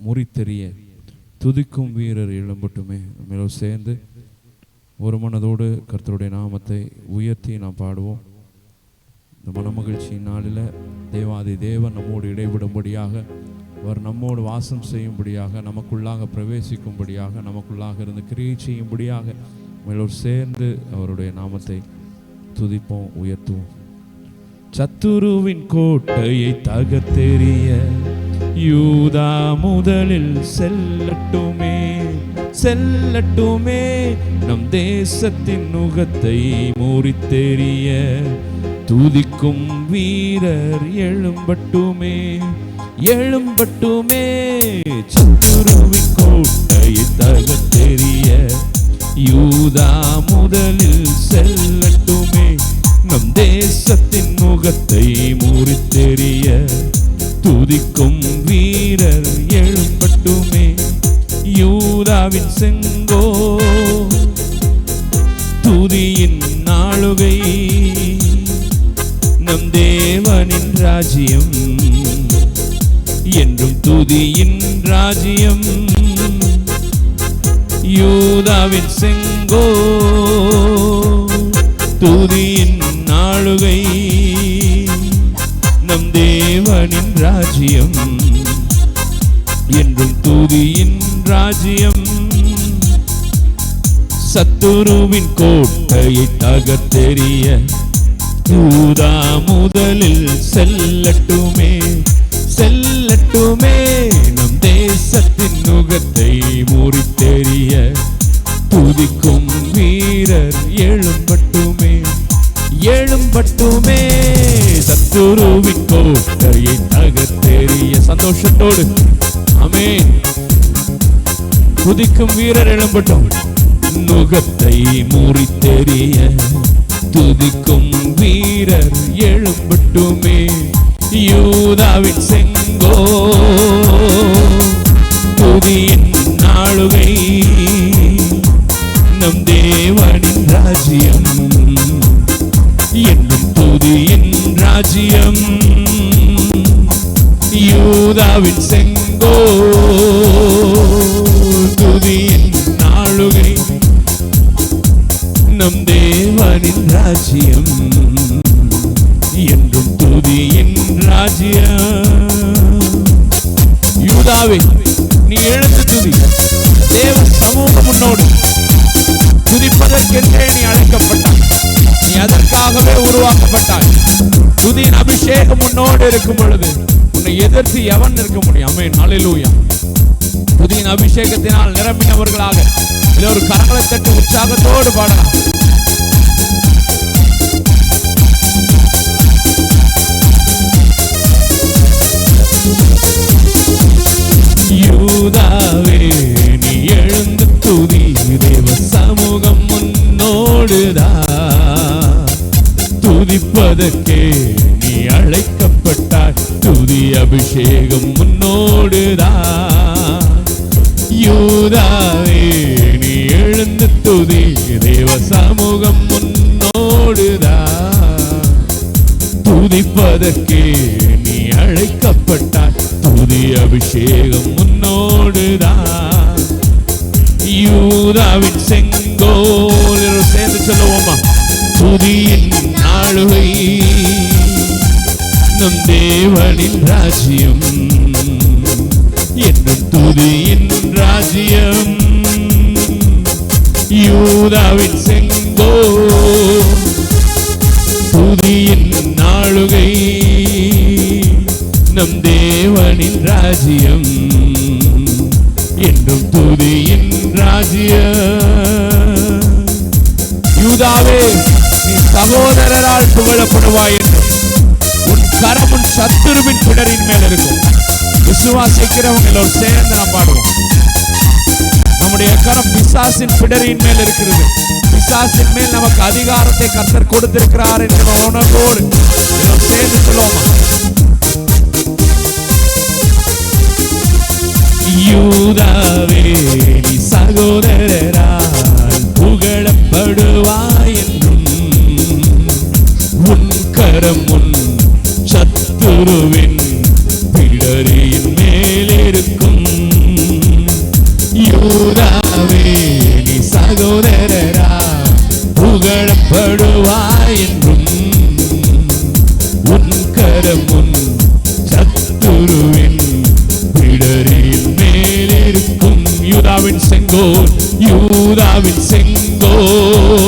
முறித்தெறிய துதிக்கும் வீரர் எழும்பட்டுமே. மேலும் சேர்ந்து ஒரு மனதோடு கர்த்தருடைய நாமத்தை உயர்த்தி நாம் பாடுவோம். இந்த மனமகிழ்ச்சியின் நாளில் தேவாதி தேவன் நம்மோடு இடைவிடும்படியாக, அவர் நம்மோடு வாசம் செய்யும்படியாக, நமக்குள்ளாக பிரவேசிக்கும்படியாக, நமக்குள்ளாக இருந்து கிரியை செய்யும்படியாக மேலும் சேர்ந்து அவருடைய நாமத்தை துதிப்போம், உயர்த்துவோம். சத்துருவின் கோட்டையை தகர்த்தெறிய யூதா முதலில் செல்லட்டுமே, செல்லட்டுமே. நம் தேசத்தின் நுகத்தை முறித்தெறிய துதிக்கும் வீரர் எழும்பட்டுமே, எழும்பட்டுமே. சத்துருவின் கோட்டையை தகர்த்தெறிய யூதா முதலில் செல்லட்டுமே, நம் தேசத்தின் முகத்தை முறித்தெறிய துதிக்கும் வீரர் எழும்பட்டுமே. யூதாவின் செங்கோ துதியின் நாளுகை, நம் தேவனின் ராஜ்யம் என்றும் துதியின் ராஜ்யம். யூதாவின் செங்கோ துதியின் நாளுகை, நம் தேவனின் ராஜ்யம் என்றும் துதியின் ராஜ்யம். சத்துருவின் கோட்டையை தகர்த்தெறிய யூதா முதலில் செல்லட்டுமே, செல்லட்டுமே. நம் தேசத்தின் நுகத்தை முறித்தெறிய துதிக்கும் வீரர் எழும்பட்டுமே, எழும்பட்டுமே. சத்துருவின் கோட்டையை தகர்த்தெறிய சந்தோஷத்தோடு ஆமென். துதிக்கும் வீரர் எழும்பட்டும். நுகத்தை முறித்தெறிய துதிக்கும் வீரர் எழும்பட்டுமே. யூதாவின் செங்கோ துதியின் நாளுகை, நம் தேவனின் ராஜ்யம் என்னும் துதியின் ராஜ்யம். யூதாவின் செங்கோ துதியின் நாளுகை, நம் தேவனின் ராஜ்யம் என்றும் துதியின் ராஜ்யம். யூதாவே, நீ எழுந்து துதி. தேவ சமூகம் முன்னோடு துதிப்பதற்கென்றே நீ அழைக்கப்பட்டாய், நீ அதற்காகவே உருவாக்கப்பட்டாய். துதியின் அபிஷேகம் முன்னோடு இருக்கும் பொழுது உன்னை எதிர்த்து எவன் இருக்க முடியும்? ஆமென், ஹல்லேலூயா. துதியின் அபிஷேகத்தினால் நிரம்பினவர்களாக ஒரு கரங்களை தட்டி உற்சாகத்தோடு பாடலாம். யூதாவே, நீ எழுந்து துதி. தேவ சமூகம் முன்னோடுதா, துதிப்பதற்கே நீ அழைக்கப்பட்டாய். துதி அபிஷேகம் முன்னோடுதா. யூதாவே, நீ எழுந்து துதி. தேவ சமூகம் முன்னோடுதா, துதிப்பதற்கே நீ அழைக்கப்பட்டாய். துதி அபிஷேகம் முன்னோடுதா. யூதாவின் செங்கோல் சேர்ந்து சொல்லுவோமா? துதியின் நாளுகை, நம் தேவனின் ராஜ்யம் என்னும் துதியின் ராஜ்யம். யூதாவின் செங்கோ துதியின் நாளுகை, நம் தேவனின் ராஜ்யம் என்றும் துதியின் ராஜ்யம். யூதாவே, நீ சகோதரரால் புகழப்படுவாய் என்று உன் கரம் உன் சத்துருவின் பிடரின் மேல் இருக்கும். விசுவாசிக்கிறவங்க எல்லோரும் சேர்ந்து நாம் பாடுவோம். நம்முடைய கரம் பிசாசின் பிடரின் மேல் இருக்கிறது. பிசாசின் மேல் நமக்கு அதிகாரத்தை கர்த்தர் கொடுத்திருக்கிறார் என்ற உணர்வோடு எல்லோரும் சேர்ந்து சொல்லுவோமா? யூதாவே, நீ சகோதரரால் புகழப்படுவாய் என்றும் உன் கரம் உன் சத்துருவின் பிடரியின் மேலே செங்கோல், யூதாவின் செங்கோல்,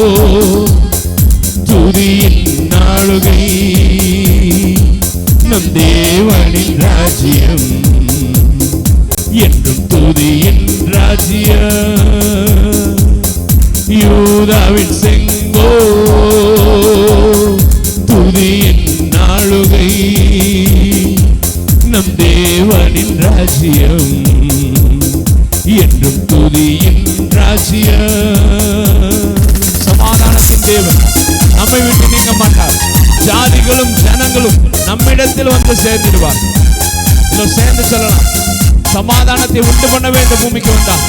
துதியின் நாளுகை, நம் தேவனின் ராஜ்யம், என்றும் துதியின் ராஜ்யம். யூதாவின் செங்கோல், துதியின் நாளுகை, நம் தேவனின் ராஜ்யம், என்றும் துதியின் ராஜ்யம். சமாதானத்தின் தேவன் நம்மை விட்டு நீங்க மாட்டார். ஜாதிகளும் ஜனங்களும் நம்மிடத்தில் வந்து சேர்ந்துடுவார். சேர்ந்து சொல்லலாம், சமாதானத்தை உண்டு பண்ணவே இந்த பூமிக்கு வந்தார்.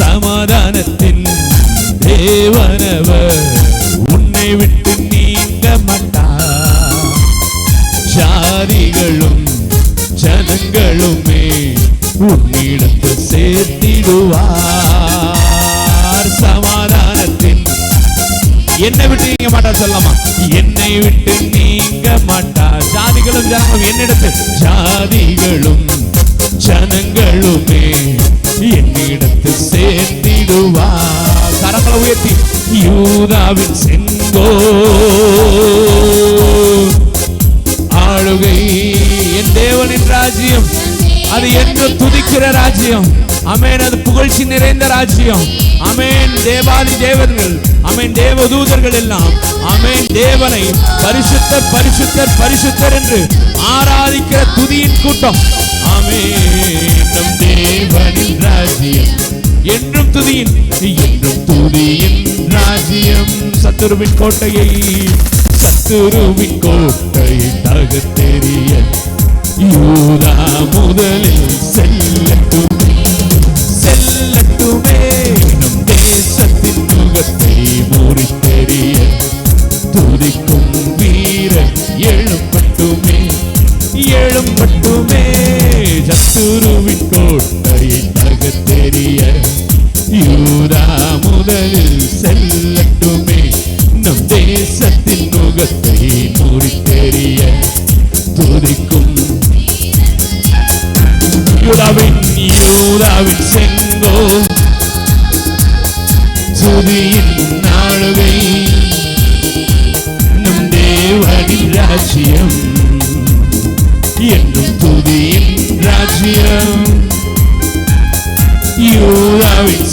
சமாதானத்தின் தேவனவர், உன்னை விட்டு நீங்க மாட்டார். ஜாதிகளும் ஜனங்களுமே உன்னிடத்தில் சேர்த்திடுவார். சமாதானத்தின் என்னை விட்டு நீங்க மாட்டார் சொல்லலாமா? என்னை விட்டு நீங்க மாட்டார். ஜாதிகளும் ஜனங்களும் என்னிடத்தில், ஜாதிகளும் ஜனங்களுமே என்னிடத்தில் சேர்த்திடுவார். கரங்களை உயர்த்தி, யூதாவின் செங்கோல், ஆளுகை, என் தேவனின் ராஜ்யம், அது என்று துதிக்கிற ராஜ்யம். ஆமென். அது புகழ்ச்சி நிறைந்த ராஜ்யம். ஆமென். தேவாதி தேவர்கள், ஆமென், தேவதூதர்கள் எல்லாம் ஆமென் தேவனை பரிசுத்தர் பரிசுத்தர் பரிசுத்தர் என்று ஆராதிக்கிற துதியின் கூட்டம். ஆமென். நம் தேவனின் ராஜ்யம், என்றும் துதியின், என்றும் துதியின் ராஜ்யம். சத்துருவின் கோட்டையை, சத்துருவின் கோட்டையை தகர்த்தெறிய யூதா முதலில் செல்லட்டுமே, செல்லட்டுமே. நம் தேசத்தின் முகத்தை முறித்தெறிய துதிக்கும் வீரர் எழும்பட்டுமே, எழும்பட்டுமே. சத்துருவின் கோட்டையை தகர்த்தெறிய யூதா முதலில் செல்லட்டுமே, நம் தேசத்தின் முகத்தை முறித்தெறிய துதிக்கும் யூதாவின் செங்கோல், துதியின் நாளுகை, நம் தேவனின் ராஜ்யம், என்றும் துதியின் ராஜ்யம். யூதாவின்